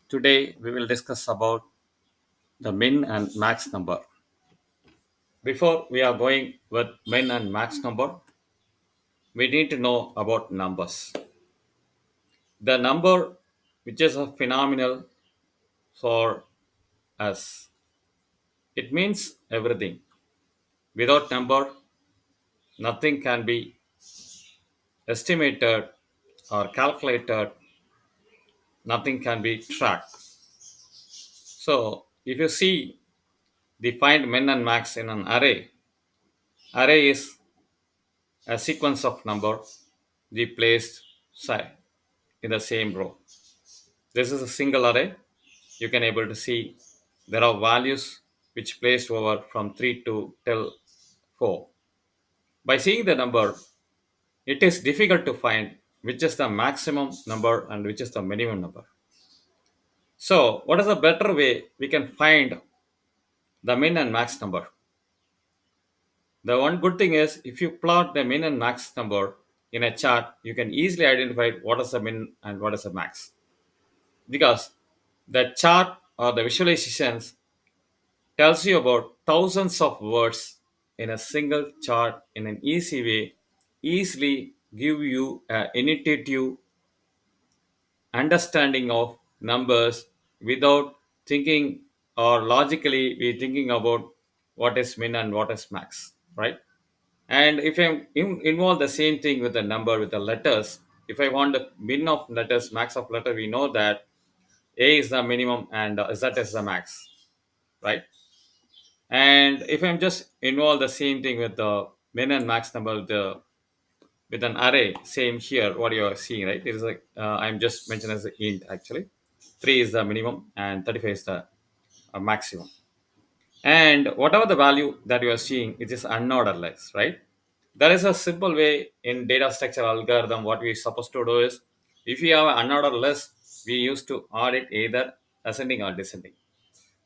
Today we will discuss about the min and max number. Before we are going with min and max number, we need to know about numbers. The number which is a phenomenal for us. It means everything. Without number, nothing can be estimated or calculated, nothing can be tracked. So if you see the find min and max in an array is a sequence of number we placed in the same row. This is a single array. You can able to see there are values which placed over from 3 to till 4. By seeing the number, it is difficult to find which is the maximum number and which is the minimum number. So, what is a better way we can find the min and max number? The one good thing is if you plot the min and max number in a chart, you can easily identify what is the min and what is the max. Because the chart or the visualizations tells you about thousands of words in a single chart in an easy way, easily give you an intuitive understanding of numbers without thinking or logically we thinking about what is min and what is max, right? And if involve the same thing with the number with the letters, if I want the min of letters, max of letter, we know that A is the minimum and Z is the max, right? And if I'm just involve the same thing with the min and max number, the with an array, same here, what you are seeing, right? It is like I'm just mentioned as an int actually. 3 is the minimum and 35 is the maximum. And whatever the value that you are seeing, it is unorderless, right? There is a simple way in data structure algorithm. What we supposed to do is, if you have an unordered list, we used to order it either ascending or descending.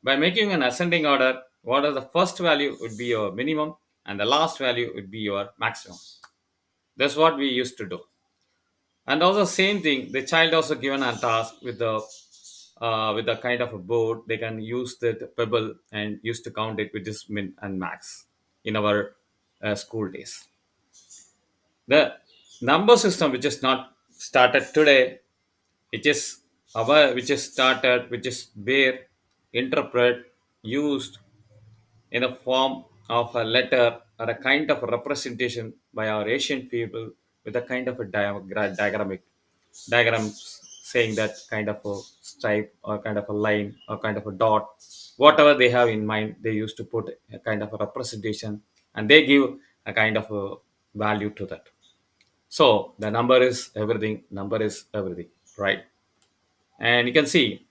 By making an ascending order, what is the first value would be your minimum, and the last value would be your maximum. That's what we used to do. And also same thing, the child also given a task with a kind of a board. They can use the pebble and used to count it with this min and max in our school days. The number system which is not started today, it is our which is started, which is where interpret used in the form of a letter or a kind of a representation by our ancient people with a kind of a diagram saying that kind of a stripe or kind of a line or kind of a dot, whatever they have in mind, they used to put a kind of a representation and they give a kind of a value to that. So the number is everything, right? And you can see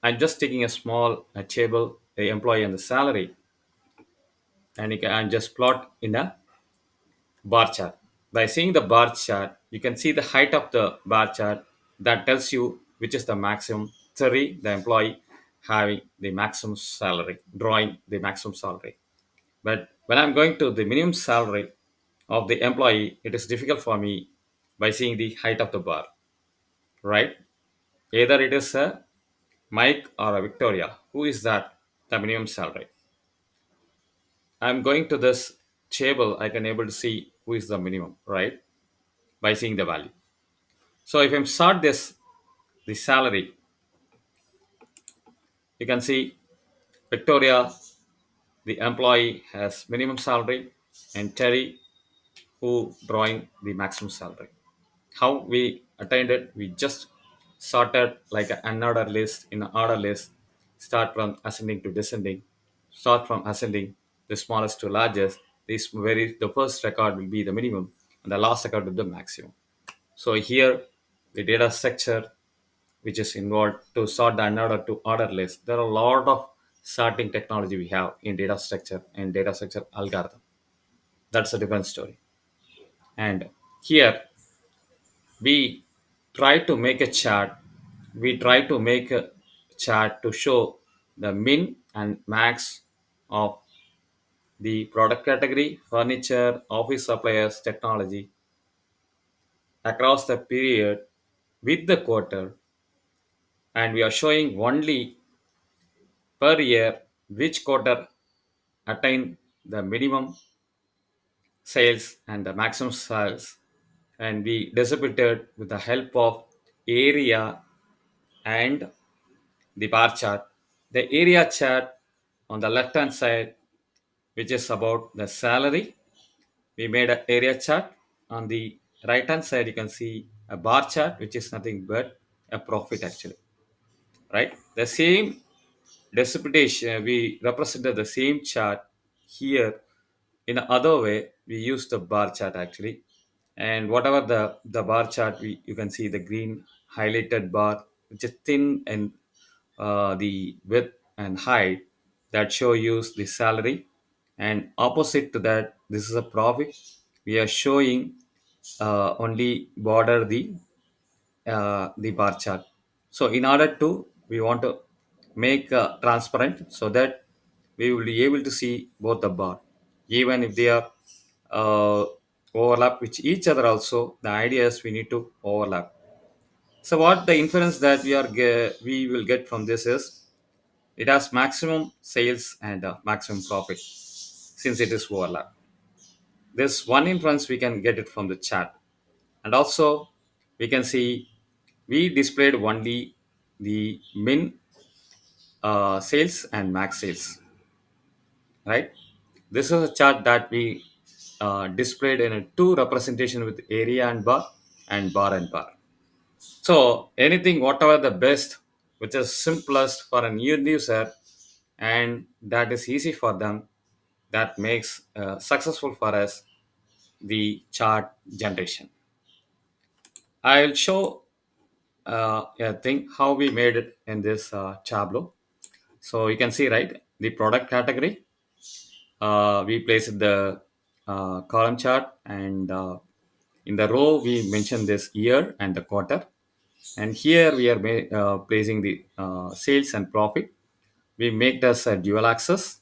I'm just taking a small table, the employee and the salary, and I'm just plot in a bar chart. By seeing the bar chart, you can see the height of the bar chart that tells you which is the maximum salary the employee having the maximum salary, drawing the maximum salary. But when I'm going to the minimum salary of the employee, it is difficult for me by seeing the height of the bar, right? Either it is a Mike or a Victoria. Who is that? The minimum salary. I'm going to this table, I can able to see who is the minimum, right? By seeing the value. So if I sort this, the salary, you can see Victoria, the employee has minimum salary, and Terry, who drawing the maximum salary. How we attained it? We just sorted like an order list in an order list, start from ascending to descending, start from ascending the smallest to largest. The first record will be the minimum, and the last record will be the maximum. So here, the data structure which is involved to sort the unordered to order list. There are a lot of sorting technology we have in data structure and data structure algorithm. That's a different story. And here we try to make a chart. We try to make a chart to show the min and max of the product category, furniture, office suppliers, technology across the period with the quarter and we are showing only per year which quarter attain the minimum sales and the maximum sales, and we distributed with the help of area and the bar chart. The area chart on the left hand side, which is about the salary, we made an area chart. On the right hand side, you can see a bar chart, which is nothing but a profit actually, right? The same distribution, we represented the same chart here in another way. We use the bar chart actually, and whatever the bar chart, we you can see the green highlighted bar, which is thin, and the width and height that show you the salary, and opposite to that, this is a profit. We are showing only border the bar chart. So in order to, we want to make transparent so that we will be able to see both the bar, even if they are uh, overlap with each other. Also, the idea is we need to overlap. So what the inference that we will get from this is it has maximum sales and maximum profit since it is overlap. This one inference we can get it from the chart, and also we can see we displayed only the min sales and max sales, right? This is a chart that we displayed in a two representation with area and bar and bar. So anything, whatever the best, which is simplest for a new user, and that is easy for them, that makes successful for us the chart generation. I'll show a thing how we made it in this Tableau. So you can see, right, the product category. We placed the column chart, and in the row we mentioned this year and the quarter. And here we are placing the sales and profit. We make this a dual axis.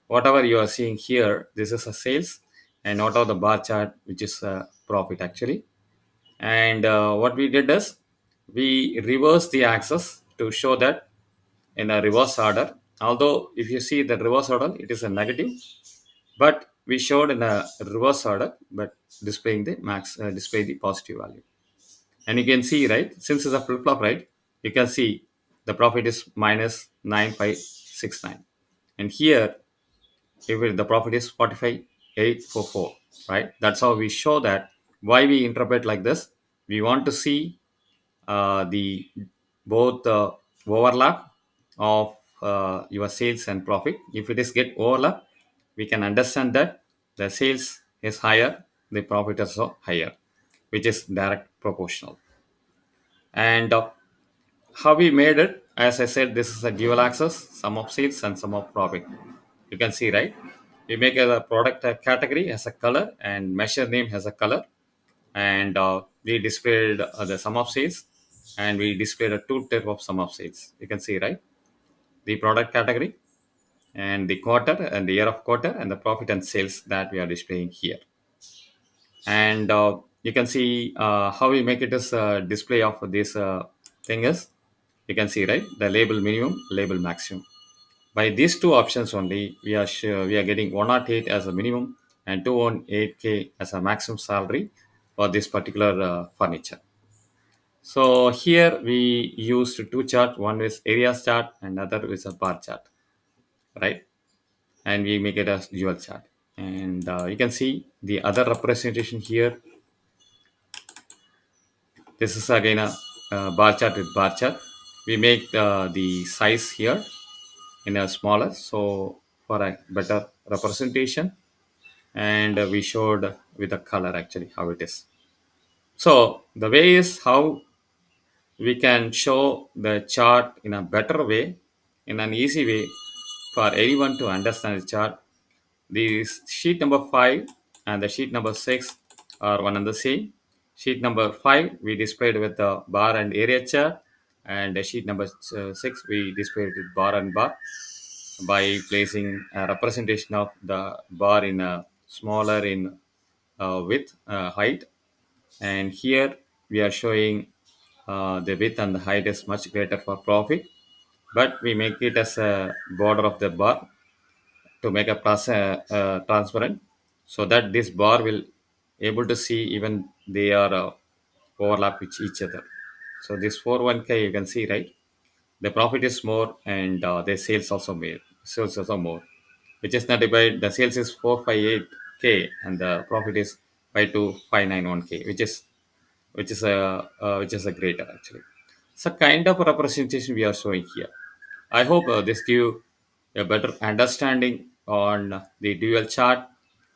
Whatever you are seeing here, this is a sales, and not of the bar chart, which is a profit actually. And what we did is we reverse the axis to show that in a reverse order. Although if you see the reverse order, it is a negative, but we showed in a reverse order, but displaying the display the positive value. And you can see, right, since it's a flip flop, right, you can see the profit is minus 9569, and here the profit is 45844, right? That's how we show that. Why we interpret like this, we want to see the both overlap of your sales and profit. If it is get overlap, we can understand that the sales is higher, the profit is also higher, which is direct proportional. And how we made it, as I said, this is a dual axis, sum of sales and sum of profit. You can see, right, we make a product category as a color and measure name as a color, and we displayed the sum of sales, and we displayed a two type of sum of sales. You can see, right, the product category and the quarter and the year of quarter and the profit and sales that we are displaying here. And you can see how we make it as a display of this thing is, you can see, right, the label minimum, label maximum. By these two options only, we are sure we are getting 108 as a minimum and 218k as a maximum salary for this particular furniture. So here we used two chart. One is area chart and other is a bar chart, right? And we make it as dual chart. And you can see the other representation here. This is again a bar chart with bar chart. We make the size here in a smaller, so for a better representation, and we showed with the color actually how it is. So the way is how we can show the chart in a better way, in an easy way for anyone to understand the chart. The sheet number 5 and the sheet number 6 are one and the same. Sheet number 5 we displayed with the bar and area chart, and the sheet number 6 we displayed with bar and bar by placing a representation of the bar in a smaller in width height, and here we are showing the width and the height is much greater for profit, but we make it as a border of the bar to make a transparent, so that this bar will able to see even they are overlap with each other. So this 401k you can see, right, the profit is more, and the sales also more, which is not divided. The sales is 458k and the profit is 52591k, which is a greater actually. So kind of a representation we are showing here. I hope this give a better understanding on the dual chart,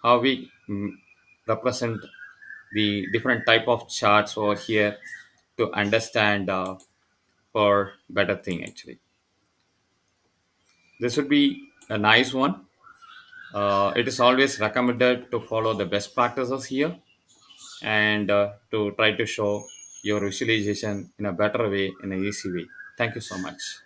how we represent the different type of charts over here to understand for better thing actually. This would be a nice one. It is always recommended to follow the best practices here, and to try to show your visualization in a better way, in an easy way. Thank you so much.